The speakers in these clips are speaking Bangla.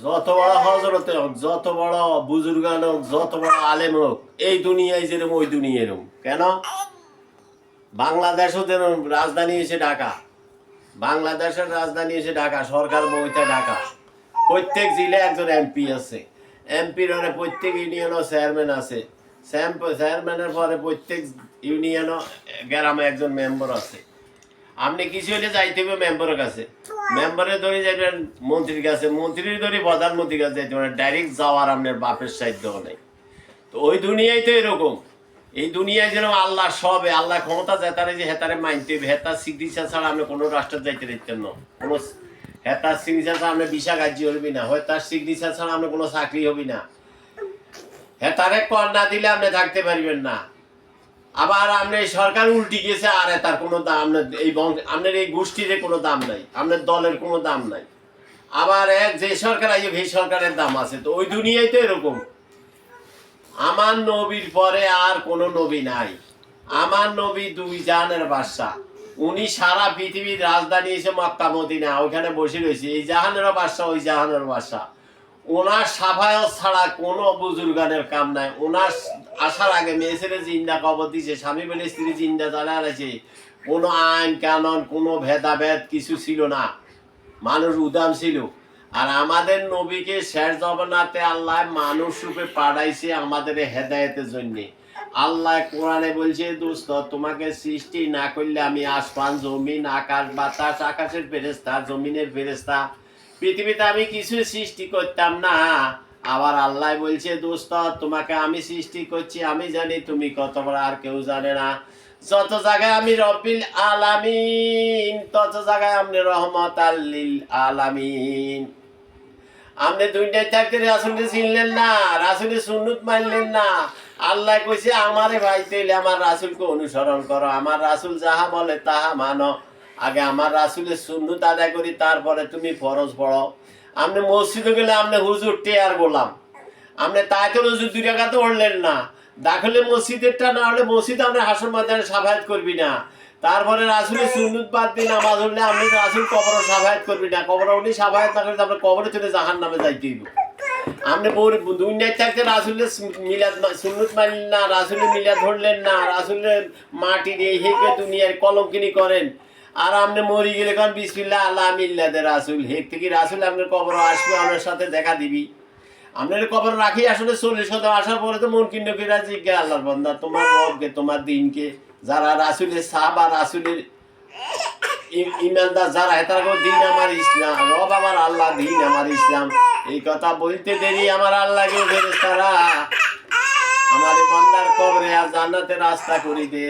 যত বড় হজরতে হোক, যত বড় বুজুর্গান হোক, যত বড় আলেম হোক, এই দুনিয়ায় যেরকম ওই দুনিয়া এরকম। কেন? বাংলাদেশও যেরকম রাজধানী এসে ঢাকা, বাংলাদেশের রাজধানী এসে ঢাকা, সরকার বইতে ঢাকা। প্রত্যেক জেলায় একজন এমপি আছে, এমপির পরে প্রত্যেক ইউনিয়নও চেয়ারম্যান আছে, চেয়ারম্যানের পরে প্রত্যেক ইউনিয়নও গ্রামে একজন মেম্বার আছে। আপনি কিছু হলে যাইতে হবে মেম্বারের কাছে, মেম্বারে ধরে যাবেন মন্ত্রীর কাছে, মন্ত্রীর ধরে প্রধানমন্ত্রীর কাছে যাইতে পারেন। ডাইরেক্ট যাওয়ার আপনার বাপের সাহায্য নেই। তো ওই দুনিয়ায় তো এরকম। এই দুনিয়ায় যেন আল্লাহ সবে, আল্লাহ ক্ষমতা জেতারে যে হেতারে মানতে হবে। হেতার চিকিৎসা ছাড়া আপনি কোনো রাষ্ট্রে যাইতে দিতেন না। কোনো হেতার চিকিৎসা ছাড়া আপনি ভিসা কার্য হবি না, হেতার চিকিৎসা ছাড়া আপনি কোনো চাকরি হবি না, হেতারে কর না দিলে আপনি থাকতে পারবেন না। আবার আপনি সরকার উল্টি গেছে, আর তার কোনো দাম এই আপনার এই গোষ্ঠীর কোনো দাম নাই, আপনার দলের কোনো দাম নাই। আবার এক যে সরকার আইব সেই সরকারের দাম আছে। তো ওই দুনিয়ায় তো এরকম। আমার নবীর পরে আর কোনো নবী নাই। আমার নবী দুই জাহানের বাদশা। উনি সারা পৃথিবীর রাজধানী এসে মক্কা মদিনা ওইখানে বসে রয়েছে। এই জাহানেরও বাদশা, ওই জাহানের বাদশা। ওনার সাফায়ত ছাড়া কোনো বুজুর্গানের কাম নাই। ওনার আসার আগে মেয়ে ছেলে জিন্দা কবর দিছে, স্বামী বলে স্ত্রী জিন্দা চালা আছে। কোনো আইন কানুন, কোনো ভেদাভেদ কিছু ছিল না, মানুষ উদাম ছিল। আর আমাদের নবীকে শেষ জমানাতে আল্লাহ মানুষ রূপে পাঠাইছে আমাদের হেদায়েতের জন্য। আল্লাহ কোরআনে বলছে, দোস্ত তোমাকে সৃষ্টি না করলে আমি আসমান জমিন আকাশ বাতাস, আকাশের ফেরেশতা জমিনের ফেরেশতা পৃথিবীতে আমি কিছু সৃষ্টি করতাম না। আবার আল্লাহ বলছে, দোস্ত তোমাকে আমি সৃষ্টি করছি, আমি জানি তুমি কত বড়, আর কেউ জানে না। যত জায়গায় আমি রব্বিল আলামিন, তত জায়গায় আপনি রহমাতাল লিল আলামিন। আপনি দুইটাই থাকতে রাসূলকে চিনলেন না, রাসূলের সুন্নত মানলেন না। আল্লাহ কইছে আমারে ভাই তাইলে আমার রাসূলকে অনুসরণ করো, আমার রাসূল যাহা বলে তাহা মানো। আগে আমার রাসূলের সুন্নত আদায় করি, তারপরে তুমি ফরজ পড়ো। আপনি মসজিদে গেলে আপনি হুজুর টেয়ার গোলাম, আপনি তাই তো হুজুর 2 রাকাত পড়লেন না। দাখলে মসজিদেরটা না হলে মসজিদ আপনি হাসর ময়দানে সাফায়াত করবি না। তারপরে রাসূলের সুন্নত বাদ দিয়ে নামাজ হলে আপনি রাসূল কবর সাফায়াত করবি না। কবর উনি সাফায়াত না করলে আপনি কবরে চলে জাহান্নামে যাইতে হইব। আপনি দুনিয়ায় থাকতে রাসূলের মিলাদ সুন্নত মানলেন না, রাসূলের মিলাদ ধরলেন না, রাসূলের মাটি দিয়ে হেঁকে দুনিয়ার কলঙ্কিনী করেন। আর আপনি মরি গেলে কারণ বিসমিল্লাহ আল্লাহ মিল্লাদে রাসূল, হেক থেকে রাসূল আপনার কবর আসবে, আপনার সাথে দেখা দিবি। আপনার কবর রাখি আসলে 40 আসার পরে তো মন কিন্ন ফিরা জিজ্ঞা, আল্লাহর বান্দা তোমার রবকে, তোমার দিনকে, যারা রাসূলের সাহাবা, রাসূলের ইমানদার যারা, হেতার দিন আমার ইসলাম, রব আমার আল্লাহ, দিন আমার ইসলাম। এই কথা বলতে দেরি আমার আল্লাহকে ফেরেশতারা আমার বান্দার কবরে আর জান্নাতের রাস্তা করে দে।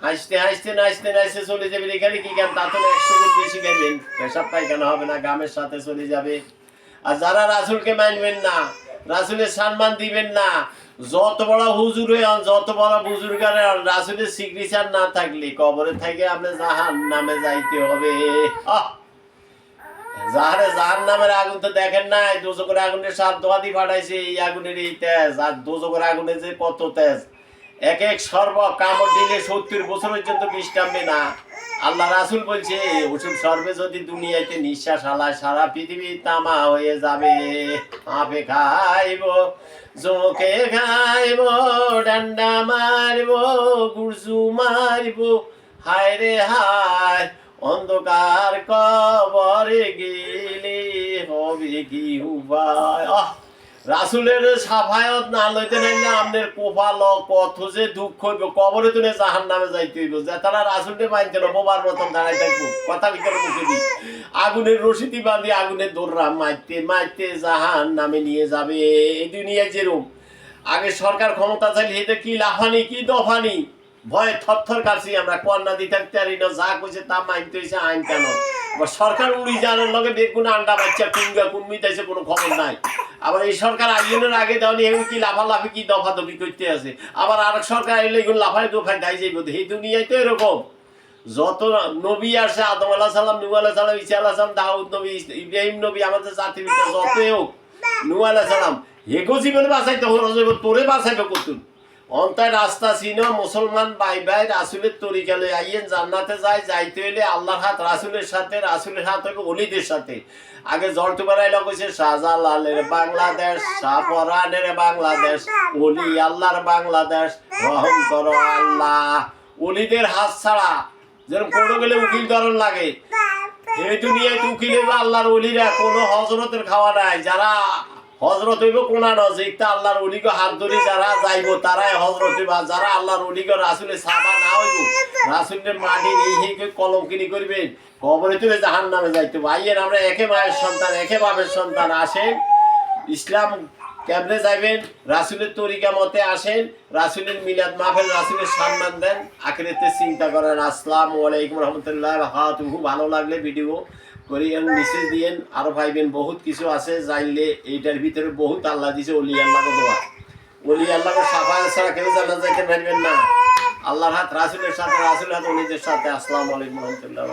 হাসতে হাসতে নাচতে নাচতে চলে যাবে। এখানে কি গান, তা তো 100 গুণ বেশি গাইবেন, পেশাব পায়খানা হবে না, গামের সাথে চলে যাবে। আর যারা রাসূলকে মানবেন না, রাসূলের সম্মান দিবেন না, যত বড় হুজুর হয়ে যত বড় বুজুর্গার, রাসূলের সিগনেচার না থাকলে কবরে থেকে আপনি জাহান্নামে যাইতে হবে। জাহান্নামের আগুন তো দেখেন নাই, দোজখের আগুনের 7 দোয়াদি ফাটাইছে, এই আগুনের এই তেজ। আর দোজখের আগুনের যে কত তেজ, এক এক সর্ব কামড় দিলে 70 বছর পর্যন্ত বিশ্রামবে না। আল্লাহ রাসূল বলছে ওসব সর্বে যদি দুনিয়াতে নিঃশ্বাস হালায়, সারা পৃথিবী তামা হয়ে যাবে। আপে খাইব, জোকে খাইব, ডান্ডা মারিব, গুরজু মারিব, হায় রে হায়, অন্ধকার কবরে গেলে হবে কি উপায়। রাসূলের সাফায়াত না লইতে নাইলে আপনার কপাল কত যে দুঃখ হইব, কবরে তুলে জাহান্নামে যাইতে হইব। যে তারা রাসূলকে মানতে না, বোবার মতন দাঁড়াই থাকবো, কথা ভিতরে মুখে দিই, আগুনের রশিদি বাঁধি আগুনের দৌড়া মারতে মারতে জাহান্নামে নিয়ে যাবে। এই দুনিয়ায় যেরকম আগে সরকার ক্ষমতা চাইলে এটা কি লাফানি কি দফানি, ভয়ে থরথর কাছি আমরা, কন্যা দিতে পারি না, যা কইছে তা মানতে হয়েছে আইন কেন। সরকার উড়ি জানার লগে বেগুন আন্ডা বাচ্চা কুঙ্গা কুমিতাইছে, কোনো খবর নাই। আবার এই সরকার আইনের আগে দেওয়ানি এগুলো কি লাফালাফি কি দফাদফি করতে আছে। আবার আরেক সরকার এলে এগুলো লাফাই দোফাই গাই যাইব। এই দুনিয়ায় তো এরকম। যত নবী আসে, আদম আলাইহিস সালাম, নূহ আলাইহিস সালাম, ঈসা আলাইহিস সালাম, দাউদ নবী, ইব্রাহিম নবী, আমাদের জাতির ভিতরে যতই হোক, নূহ আলাইহিস সালাম হেগো জীবনে বাঁচাইতে হলো, তোরে বাঁচাইবে কতুন। অন্তায় রাস্তা চিনো মুসলমান ভাই ভাই রাসুলের তরিকা লই আইয়েন জান্নাতে যায় যাইতে হইলে আল্লাহর হাত রাসুলের সাথে রাসুলের হাত হবে অলিদের সাথে আগে জলটু বানাইলা কইছে শাহজালালের বাংলাদেশ শাহপরানের বাংলাদেশ অলি আল্লাহর বাংলাদেশ রহম করো আল্লাহ অলিদের হাত ছাড়া যেরকম কোনো গেলে উকিল ধরন লাগে এই দুনিয়ায় উকিলের আল্লাহর অলিরা কোনো হজরতের খাওয়া নাই যারা হজরত হইব কোনা নজিকটা আল্লাহর অলিকে হাত ধরে যারা যাইব তারাই হজরত হইব আর যারা আল্লাহর অলিকে রাসুলের সাবা না হইব রাসুলের মাটির এই কলঙ্কিনি করবেন কবরে তুলে জাহান নামে যাইতে ভাইয়ের আমরা একে মায়ের সন্তান একে বাপের সন্তান আসেন ইসলাম কেমনে যাইবেন রাসুলের তরিকা মতে আসেন রাসুলের মিলাদ মাহফিল রাসুলের সম্মান দেন আখিরাতে চিন্তা করেন। আসসালামু আলাইকুম রহমতুল্লাহ বারাকাতুহু। ভালো লাগলে ভিডিও করিয়েন মেসেজ দিয়েন আরো পাইবেন বহুত কিছু আছে জানলে এইটার ভিতরে বহুত আল্লাহ দিছে ওলি আল্লাহকে দোয়া ওলি আল্লাহকে সাফায় ছাড়া কেউ জানা যাইতে পারবেন না আল্লাহর হাত রাসুলের সাথে রাসুলের হাত ওলিদের সাথে। আসসালামু আলাইকুম রহমতুল্লাহ।